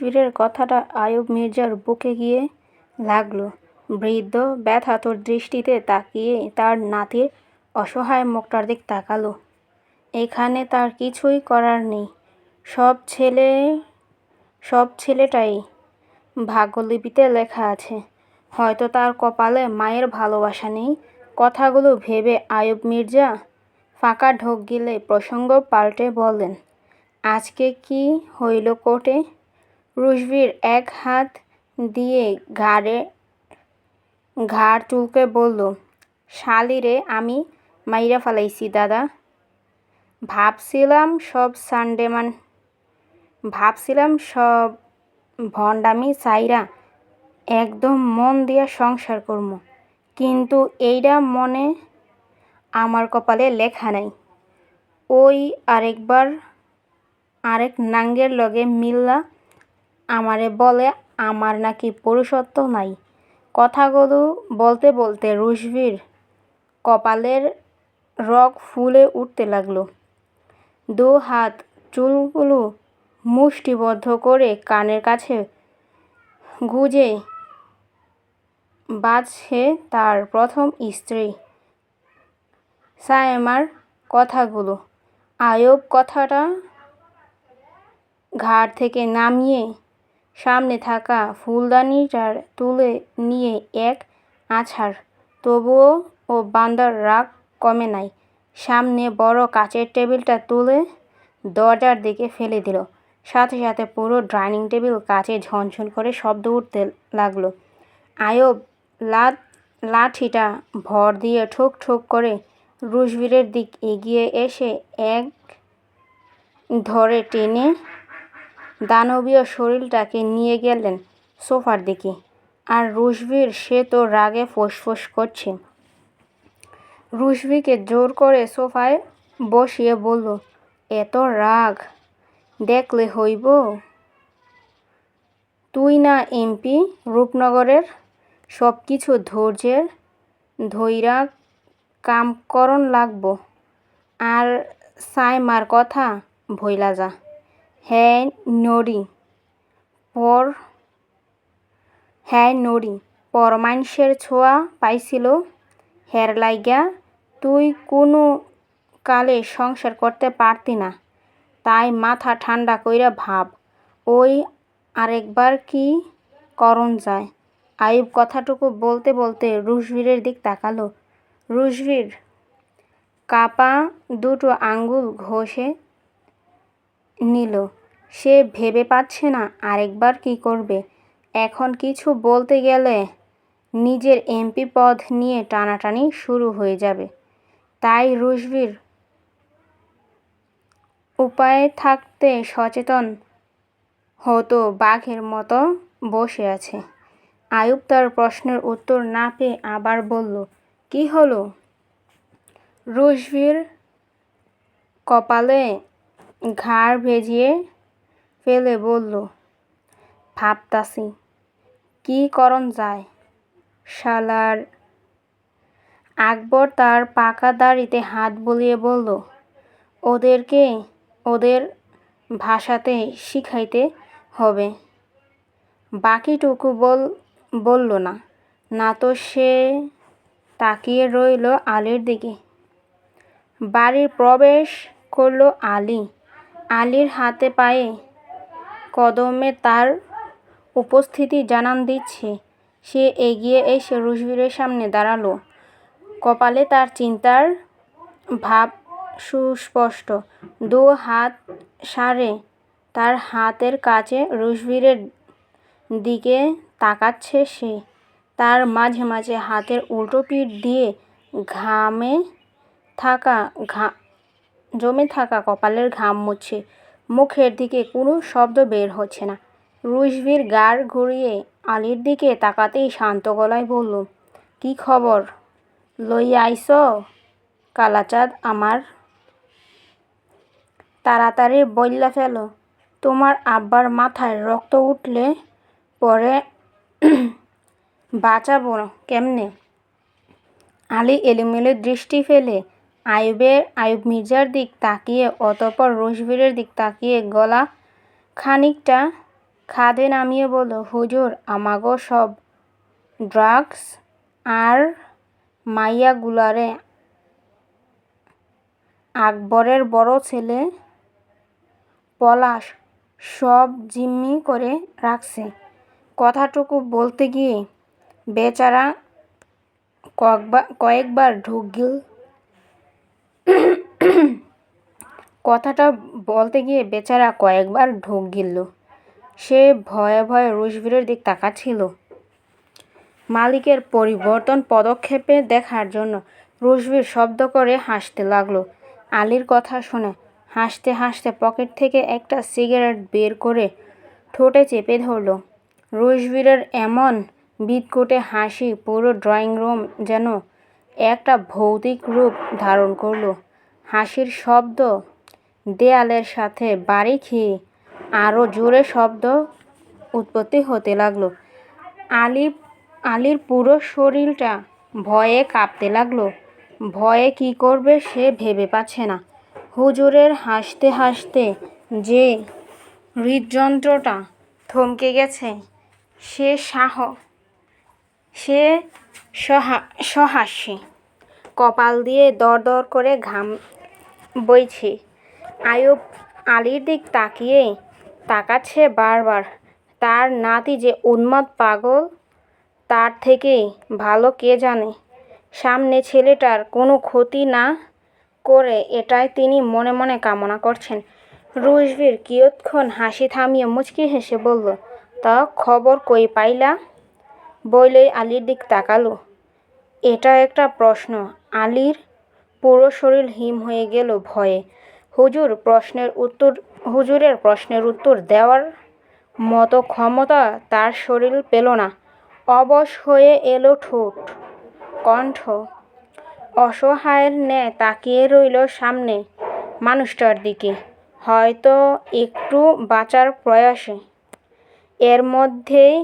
রুশবীরের কথাটা আয়ুব মির্জার বুকে গিয়ে লাগল। বৃদ্ধ ব্যথাতুর দৃষ্টিতে তাকিয়ে তার নাতির অসহায় মুখটার দিক তাকালো। এখানে তার কিছুই করার নেই। সব ছেলেটাই ভাগ্যলিপিতে লেখা আছে। হয়তো তার কপালে মায়ের ভালোবাসা নেই। কথাগুলো ভেবে আয়ুব মির্জা ফাঁকা ঢোক গিলে প্রসঙ্গ পাল্টে বললেন, আজকে কি হইল কোর্টে? রুশবীর এক হাত দিয়ে ঘাড় চুলকে বলল, শালিরে আমি মাইরা ফালাইছি দাদা। ভাবছিলাম সব ভণ্ডামি চাইরা একদম মন দিয়া সংসার করমু, কিন্তু এইডা মনে আমার কপালে লেখা নাই। ওই আরেক নাঙ্গের লগে মিল্লা আমারে বলে আমার নাকি পুরুষত্ব নাই। কথাগুলো বলতে বলতে রুশবীর কপালের রগ ফুলে উঠতে লাগলো। দু হাত চুলগুলো মুষ্টিবদ্ধ করে কানের কাছে গুজে বাজছে তার প্রথম স্ত্রী সায়েমার কথাগুলো। আয়ুব কথাটা ঘাড় থেকে নামিয়ে সামনে থাকা ফুলদানিটা তুলে নিয়ে এক আছাড়। তবুও ও বান্দার রাগ কমে নাই। সামনে বড় কাচের টেবিলটা তুলে দরজার দিকে ফেলে দিল। সাথে সাথে পুরো ডাইনিং টেবিল কাচে ঝনঝন করে শব্দ উঠতে লাগলো। আয়ুব লাঠিটা ভর দিয়ে ঠুক ঠুক করে রুশবীরের দিক এগিয়ে এসে এক ধরে টেনে দানবীয় শরীরটাকে নিয়ে গেলেন সোফার দিকে। আর রুশবীর সে তো রাগে ফোঁস করছে। রুশবীকে জোর করে সোফায় বসিয়ে বলল, এত রাগ দেখলে হইব? তুই না এমপি রূপনগরের, সব কিছু ধইরা কাম করন লাগব। আর সায়মার কথা ভইলা যা। হ্যাঁ নড়ি পর মাইনষের ছোঁয়া পাইছিল, হের লাইগা তুই কুনো কালে সংসার করতে পারতি না। তাই মাথা ঠান্ডা কইরা ভাব, ওই আরেকবার কি করন যায়। আয়ুব কথাটুকু বলতে বলতে রুশবীরের দিক তাকালো। রুশবীর কাপা দুটো আঙ্গুল ঘষে নিল। সে ভেবে পাচ্ছে না আরেকবার কি করবে। এখন কিছু বলতে গেলে নিজের এমপি পদ নিয়ে টানাটানি শুরু হয়ে যাবে। তাই রুশবীর উপায় থাকতে সচেতন হতো বাঘের মতো বসে আছে। আয়ুব তার প্রশ্নের উত্তর না পেয়ে আবার বলল, কি হলো? রুশবীর কপালে ঘাড় ভেজিয়ে ফেলে বলল, ভাবতাছি কি করন যায়। শালার। আকবর তার পাকা দাড়িতে হাত বুলিয়ে বলল, ওদেরকে ওদের ভাষাতে শিখাইতে হবে। বাকিটুকু বলল না তো। সে তাকিয়ে রইল আলীর দিকে। বাড়ির প্রবেশ করল আলী। আলীর হাতে পায়ে কদমে তার উপস্থিতি জানান দিচ্ছে। সে এগিয়ে এসে রুশবীরের সামনে দাঁড়ালো। কপালে তার চিন্তার ভাব সুস্পষ্ট। দু হাত সারে তার হাতের কাছে রুশবীরের দিকে তাকাচ্ছে সে। তার মাঝে মাঝে হাতের উল্টো পিঠ দিয়ে জমে থাকা কপালের ঘাম মুছছে। মুখের দিকে কোনো শব্দ বের হচ্ছে না। রুশবীর ঘাড় ঘুরিয়ে আলীর দিকে তাকাতেই শান্ত গলায় বলল, কি খবর লইয়া আইছ কালাচাঁদ আমার? তাড়াতাড়ি বইল্লা ফেলো। তোমার আব্বার মাথায় রক্ত উঠলে পরে বাঁচাবো কেমনে? আলী এলোমেলো দৃষ্টি ফেলে আয়ুব মির্জার দিক তাকিয়ে অতঃপর রুশবীরের দিক তাকিয়ে গলা খানিকটা খাদে নামিয়ে বলল, হুজুর, আমাগো সব ড্রাগস আর মাইয়াগুলারে আকবরের বড় ছেলে পলাশ সব জিম্মি করে রাখছে। কথাটুকু বলতে গিয়ে বেচারা কয়েকবার ঢোক গিল। কথাটা বলতে গিয়ে বেচারা কয়েকবার ঢোক গিলল। সে ভয়ে ভয়ে রুশবীরের দিক তাকাচ্ছিল। মালিকের পরিবর্তন পদক্ষেপে দেখার জন্য রুশবীর শব্দ করে হাসতে লাগলো। আলীর কথা শুনে হাসতে হাসতে পকেট থেকে একটা সিগারেট বের করে ঠোঁটে চেপে ধরল। রুশবীরের এমন বিদঘুটে হাসি পুরো ড্রয়িং রুম যেন একটা ভৌতিক রূপ ধারণ করল। হাসির শব্দ দেয়ালের সাথে বাড়ি খেয়ে আরও জোরে শব্দ উৎপত্তি হতে লাগলো। আলীর পুরো শরীরটা ভয়ে কাঁপতে লাগলো। ভয়ে কি করবে সে ভেবে পাচ্ছে না। হুজুরের হাসতে হাসতে যে হৃদযন্ত্রটা থমকে গেছে, সে সহাস্যে কপাল দিয়ে দরদর করে ঘাম বইছে। আয়ুব আলীর দিক তাকাচ্ছে বারবার। তার নাতি যে উন্মাদ পাগল তার থেকে ভালো কে জানে। সামনে ছেলেটার কোনো ক্ষতি না করে এটাই তিনি মনে মনে কামনা করছেন। রুশবীর কিয়ৎক্ষণ হাসি থামিয়ে মুচকি হেসে বলল, তা খবর কই পাইলা? বলেই আলীর দিক তাকালো। এটা একটা প্রশ্ন। আলীর পুরো শরীর হিম হয়ে গেল ভয়ে। হুজুরের প্রশ্নের উত্তর দেওয়ার মতো ক্ষমতা তার শরীর পেল না। অবশ হয়ে এলো কণ্ঠ। অসহায়ের ন্যায় তাকিয়ে রইল সামনে মানুষটার দিকে, হয়তো একটু বাঁচার প্রয়াসে। এর মধ্যেই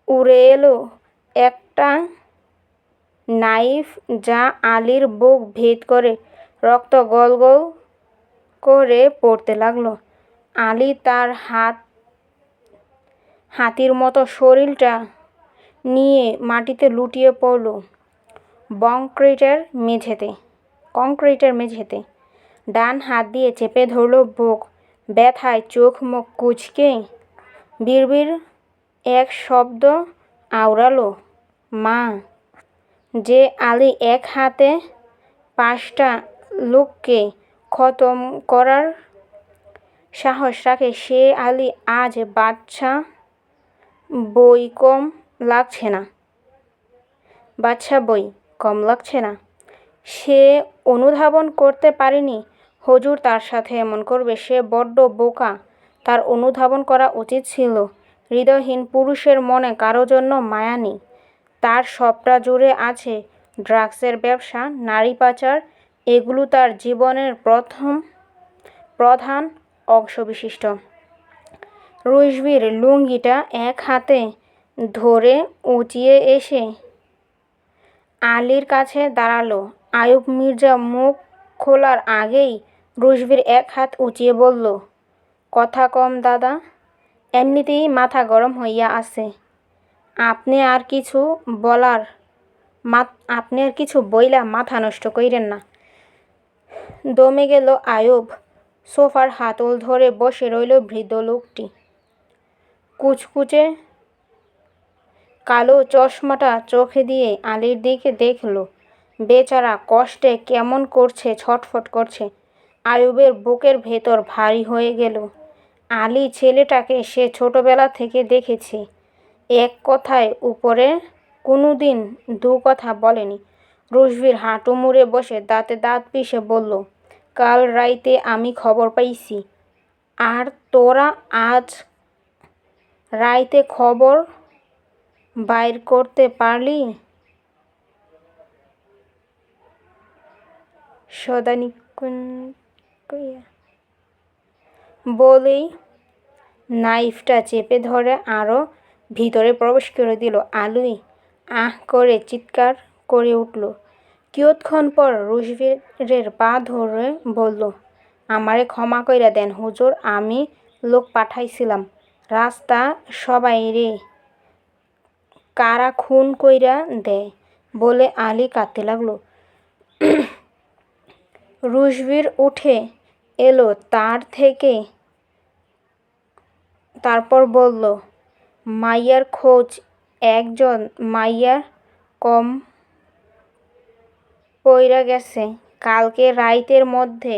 উড়ে এলো একটা নাইফ, যা আলীর বুক ভেদ করে রক্ত গল গল করে পড়তে লাগলো। আলী তার হাতির মতো শরীরটা নিয়ে মাটিতে লুটিয়ে পড়ল কংক্রিটের মেঝেতে। ডান হাত দিয়ে চেপে ধরল বুক। ব্যথায় চোখ মুখ কুঁচকে বিড়বিড় এক শব্দ আওড়ালো, মা। যে আলী এক হাতে 5টা লোককে খতম করার সাহস রাখে, সে আলী আজ বাচ্চা বই কম লাগছে না। সে অনুধাবন করতে পারেনি হুজুর তার সাথে এমন করবে। সে বড্ড বোকা। তার অনুধাবন করা উচিত ছিল হৃদয়হীন পুরুষের মনে কারো জন্য মায়া নেই। তার সবটা জুড়ে আছে ড্রাগসের ব্যবসা, নারী পাচার। এগুলো তার জীবনের প্রধান অংশবিশিষ্ট। রুশবীর লুঙ্গিটা এক হাতে ধরে উঁচিয়ে এসে আলীর কাছে দাঁড়ালো। আয়ুব মির্জা মুখ খোলার আগেই রুশবীর এক হাত উঁচিয়ে বলল, কথা কম দাদা, এমনিতেই মাথা গরম হইয়া আছে। আপনি আর কিছু বইলা মাথা নষ্ট কইরেন না। দমে গেল আয়ুব। সোফার হাতল ধরে বসে রইল বৃদ্ধ লোকটি। কুচকুচে কালো চশমাটা চোখে দিয়ে আলীর দিকে দেখল। বেচারা কষ্টে কেমন করছে, ছটফট করছে। আয়ুবের বুকের ভেতর ভারী হয়ে গেল। আলী ছেলেটাকে সে ছোটবেলা থেকে দেখেছে। এক কথায় উপরে কোনোদিন 2 কথা বলেনি। রুশবীর হাঁটু মুড়ে বসে দাঁতে দাঁত পিষে বলল, কাল রাইতে আমি খবর পাইছি, আর তোরা আজ রাইতে খবর বাইর করতে পারলি? বলেই নাইফটা চেপে ধরে আরও ভিতরে প্রবেশ করে দিল। আলী আহ করে চিৎকার করে উঠল। কিয়ৎক্ষণ পর রুশবীরের পা ধরে বলল, আমারে ক্ষমা কইরা দেন হুজুর, আমি লোক পাঠাইছিলাম। রাস্তা সবাইরে কারা খুন কইরা দেয় বলে আলী কাঁদতে লাগলো। রুশবীর উঠে এলো তারপর বলল, মাইয়ার খোঁজ একজন মাইয়ার কম পইরা গেছে। কালকে রাইতের মধ্যে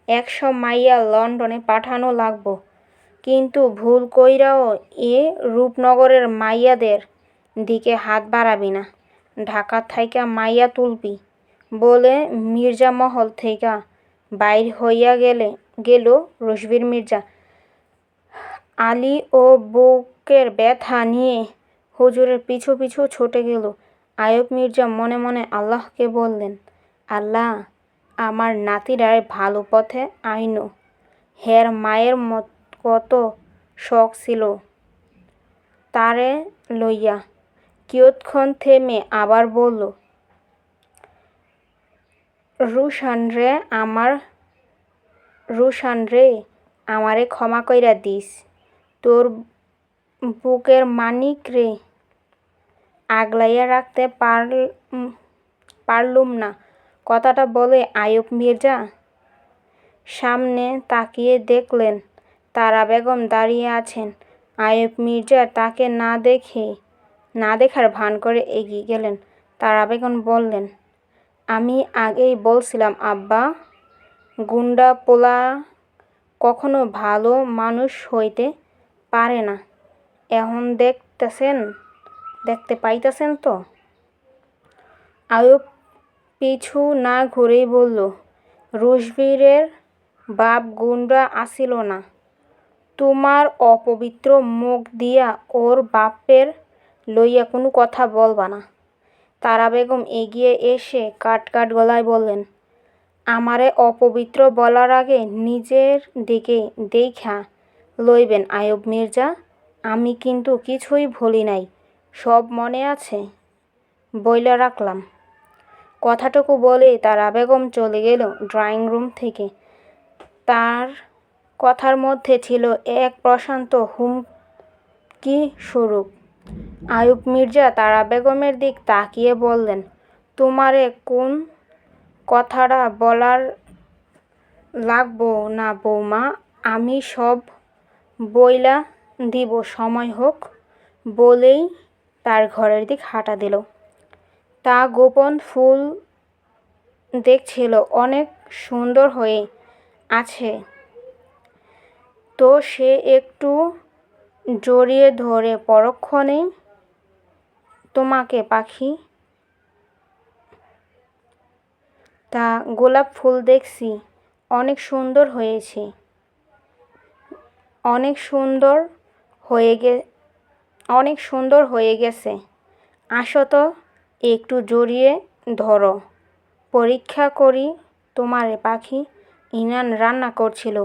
100 মাইয়া লন্ডনে পাঠানো লাগবো। কিন্তু ভুল কইরাও এ রূপনগরের মাইয়াদের দিকে হাত বাড়াবি না। ঢাকা থাইকা মাইয়া তুলবি বলে মির্জা মহল থেকে বাইর হইয়া গেল রুশবীর মির্জা। আলী ও বুকের ব্যথা নিয়ে হুজুরের পিছু পিছু ছুটে গেল। আইয়ুব মির্জা মনে মনে আল্লাহকে বললেন, আল্লাহ, আমার নাতিরার ভালো পথে আইনো। হের মায়ের কত শখ ছিল তারে লইয়া। কিয়ৎক্ষণ থেমে আবার বলল, রুশান রে, আমারে ক্ষমা কইরা দিস। তোর বুকের মানিক রে আগলাইয়া রাখতে পারলুম না। কথাটা বলে আইয়ুব মির্জা সামনে তাকিয়ে দেখলেন তারা বেগম দাঁড়িয়ে আছেন। আইয়ুব মির্জা তাকে না দেখার ভান করে এগিয়ে গেলেন। তারা বেগম বললেন, আমি আগেই বলছিলাম আব্বা, গুন্ডা পোলা কখনো ভালো মানুষ হইতে পারে না। এখন দেখতে পাইতেছেন তো। আইয়ুব পিছু না ঘুরেই বলল, রুশবীরের বাপ গুন্ডা আসিল না। তোমার অপবিত্র মুখ দিয়া ওর বাপের লইয়া কোনো কথা বলবা না। তারা বেগম এগিয়ে এসে কাট গলায় বললেন, আমারে অপবিত্র বলার আগে নিজের দিকে দেইখা লইবেন আইয়ুব মির্জা। আমি কিন্তু কিছুই ভুলি নাই, সব মনে আছে, বইলা রাখলাম। কথাটুকু বলেই তারা বেগম চলে গেল ড্রয়িং রুম থেকে। তার কথার মধ্যে ছিল এক প্রশান্ত হুমকি স্বরূপ। আইয়ুব মির্জা তারা বেগমের দিক তাকিয়ে বললেন, তোমারে কোন কথাটা বলার লাগবো না বৌমা, আমি সব বইলা দিব সময় হোক। বলেই তার ঘরের দিক হাঁটা দিল। তা গোপন ফুল দেখছিল অনেক সুন্দর হয়ে আছে, তো সে একটু জড়িয়ে ধরে পরক্ষণেই, তোমাকে পাখি, তা গোলাপ ফুল দেখছি অনেক সুন্দর হয়েছে, অনেক সুন্দর হয়ে গেছে। আসো তো একটু জড়িয়ে ধরো, পরীক্ষা করি তোমারে পাখি। ইনান রান্না করছিল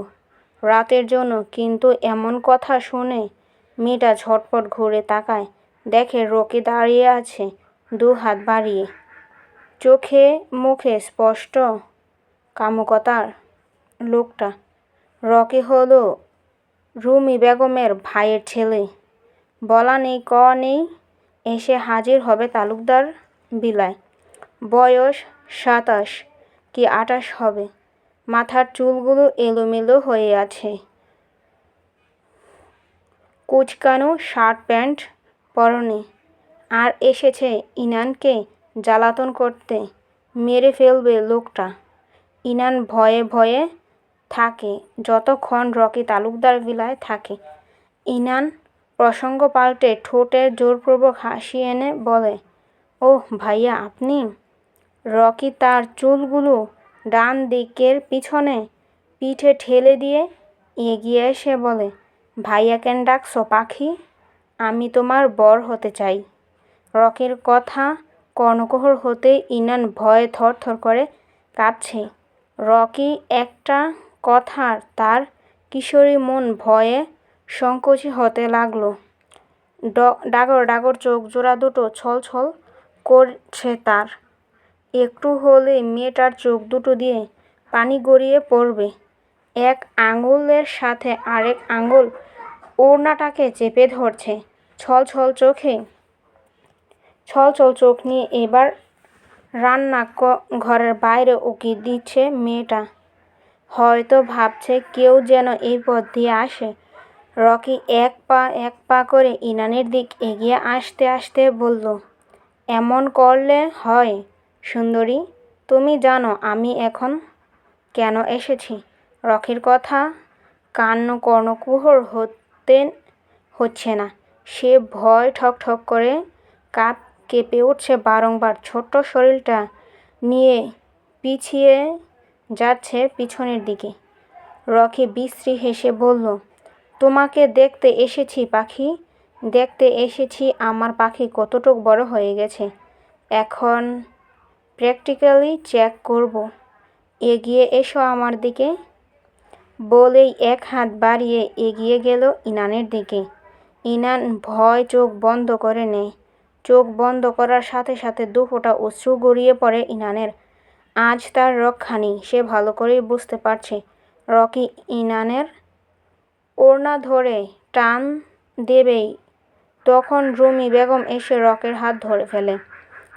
রাতের জন্য, কিন্তু এমন কথা শুনে মেয়েটা ঝটপট ঘুরে তাকায়, দেখে রকি দাঁড়িয়ে আছে 2 হাত বাড়িয়ে, চোখে মুখে স্পষ্ট কামুকতার লোকটা। রকি হলো রুমি বেগমের ভাইয়ের ছেলে। বলা নেই কওয়া নেই, এসে হাজির হবে তালুকদার বিলায়। বয়স 27 কি 28 হবে। মাথার চুলগুলো এলোমেলো হয়ে আছে, কুচকানো শার্ট প্যান্ট পরনে। আর এসেছে ইনানকে জ্বালাতন করতে, মেরে ফেলবে লোকটা। ইনান ভয়ে ভয়ে থাকে যতক্ষণ রকি তালুকদার বিলায় থাকে। ইনান প্রসঙ্গ পাল্টে ঠোঁটে জোরপূর্বক হাসি এনে বলে, ওহ ভাইয়া আপনি। রকি তার চুলগুলো ডান দিকের পিঠে ঠেলে দিয়ে এগিয়ে এসে বলে, ভাইয়া কেন ডাকছো পাখি? আমি তোমার বর হতে চাই। রকির কথা কর্ণকুহর হতেই ইনান ভয়ে থরথর করে কাঁপছে। রকি একটা কথার তার কিশোরী মন ভয়ে সংকুচি হতে লাগলো। ডাগর চোখ জোড়া দুটো ছলছল করছে তার। একটু হলেই মেয়েটার চোখ দুটো দিয়ে পানি গড়িয়ে পড়বে এক আঙুলের সাথে আরেক আঙুল ওড়নাটাকে চেপে ধরছে। ছলছল চোখ নিয়ে এবার রান্না ঘরের বাইরে উঁকি দিচ্ছে মেয়েটা। হয়তো ভাবছে কেউ যেন এই পথ দিয়ে আসে। রকি এক পা করে ইনানের দিক এগিয়ে আসতে আসতে বলল, এমন করলে হয় সুন্দরী? তুমি জানো আমি এখন কেন এসেছি? রকির কথা কর্ণকুহর হচ্ছে না। সে ভয় ঠক করে কেঁপে উঠছে বারংবার। ছোট্ট শরীরটা নিয়ে পিছিয়ে যাচ্ছে পিছনের দিকে। রকি বিশ্রী হেসে বলল, তোমাকে দেখতে এসেছি পাখি, দেখতে এসেছি আমার পাখি কতটুকু বড় হয়ে গেছে। এখন প্র্যাকটিক্যালি চেক করব। এগিয়ে এসো আমার দিকে। বলেই এক হাত বাড়িয়ে এগিয়ে গেল ইনানের দিকে। ইনান ভয় চোখ বন্ধ করে নেয়। চোখ বন্ধ করার সাথে সাথে দুফোঁটা অশ্রু গড়িয়ে পড়ে ইনানের। আজ তার রক্ষা নেই, সে ভালো করেই বুঝতে পারছে। রকি ইনানের ওড়না ধরে টান দেবেই তখন রুমি বেগম এসে রকির হাত ধরে ফেলে।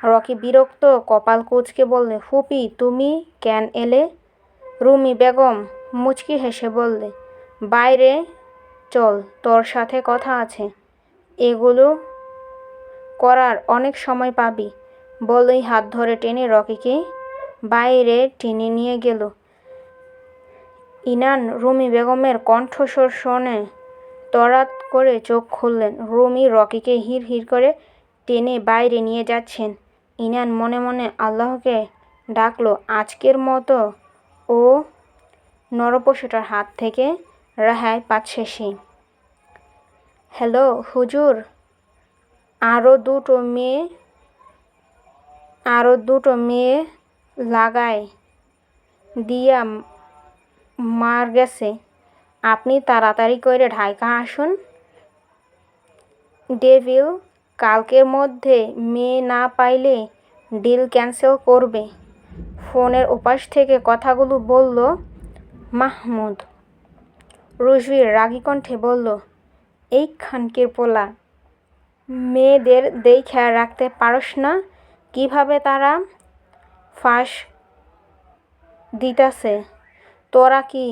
রকি বিরক্ত কপাল কুঁচকে বললে, ফুপি তুমি কেন এলে? রুমি বেগম মুচকি হেসে বললে, বাইরে চল, তোর সাথে কথা আছে। এগুলো করার অনেক সময় পাবি। বলেই হাত ধরে টেনে রকিকে বাইরে টেনে নিয়ে গেল। ইনান রুমি বেগমের কণ্ঠস্বর শুনে তড়াৎ করে চোখ খুললেন। রুমি রকিকে হিড় করে টেনে বাইরে নিয়ে যাচ্ছেন। ইনান মনে মনে আল্লাহকে ডাকলো, আজকের মতো ও নরপশুটার হাত থেকে রেহাই পাচ্ছে সে। হ্যালো হুজুর, আরও দুটো মেয়ে লাগাই দিয়া মার গেছে, আপনি তাড়াতাড়ি করে ঢাকা আসুন। ডেভিল কালকের মধ্যে মেয়ে না পাইলে ডিল ক্যান্সেল করবে। ফোনের ওপাশ থেকে কথাগুলো বলল মাহমুদ। রুশবীর রাগী কণ্ঠে বলল, এই খানকির পোলা, মেয়েদের দেইখা রাখতে পারস না? কিভাবে তারা ফাঁস দিতাছে? তোরা কি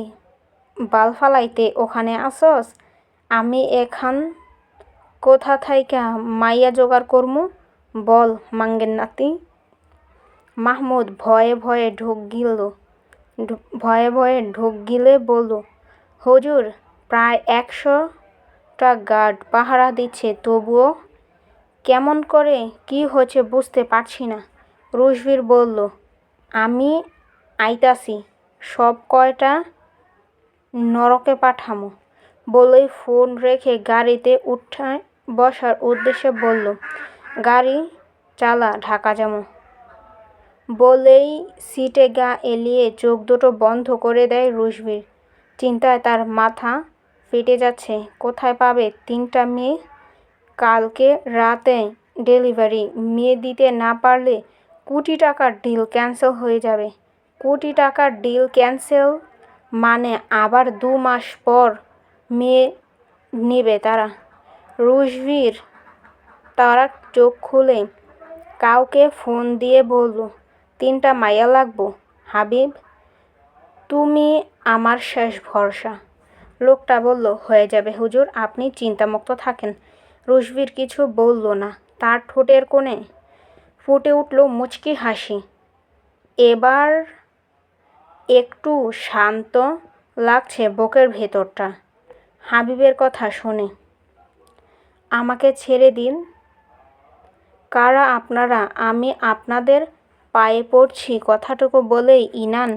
বাল ফালাইতে ওখানে আসস? আমি এখান কোথা থাইকা মাইয়া জোগাড় করমু? বল মাঙ্গের নাতি। মাহমুদ ভয়ে ঢুক গিলে বলল, হুজুর প্রায় 100টা গার্ড পাহারা দিচ্ছে, তবুও কেমন করে কি হচ্ছে বুঝতে পারছি না। রুশবীর বলল, আমি আইতাছি, সব কয়টা নরকে পাঠামো। বলেই ফোন রেখে গাড়িতে উঠে বসার উদ্দেশ্যে বলল, গাড়ি চালা, ঢাকা যামু। বলেই সিটে গা এলিয়ে চোখ দুটো বন্ধ করে দেয় রুশবীর। চিন্তায় তার মাথা ফেটে যাচ্ছে। কোথায় পাবে 3টা মেয়ে? কালকে রাতে ডেলিভারি। মেয়ে দিতে না পারলে কোটি টাকার ডিল ক্যান্সেল হয়ে যাবে। কোটি টাকার ডিল ক্যান্সেল মানে আবার 2 মাস পর মেয়ে নেবে তারা। রুশবীর তারা চোখ খুলে কাউকে ফোন দিয়ে বলল, 3টা মাইয়া লাগবো হাবিব, তুমি আমার শেষ ভরসা। লোকটা বলল, হয়ে যাবে হুজুর, আপনি চিন্তামুক্ত থাকেন। রুশবীর কিছু বলল না। তার ঠোঁটের কোণে ফুটে উঠল মুচকি হাসি। এবার একটু শান্ত লাগছে বুকের ভেতরটা হাবিবের কথা শুনে। আমাকে ছেড়ে দিন। কারা আপনারা? আমি আপনাদের পায়ে পড়ছি। কথাটুকু বলেই ইনান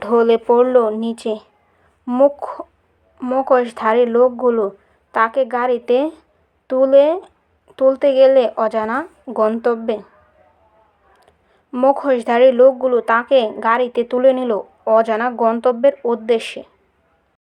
ঢলে পড়ল নিচে। মুখোশধারী লোকগুলো তাকে গাড়িতে তুলতে গেলে অজানা গন্তব্যে। মুখোশধারী লোকগুলো তাকে গাড়িতে তুলে নিল অজানা গন্তব্যের উদ্দেশ্যে।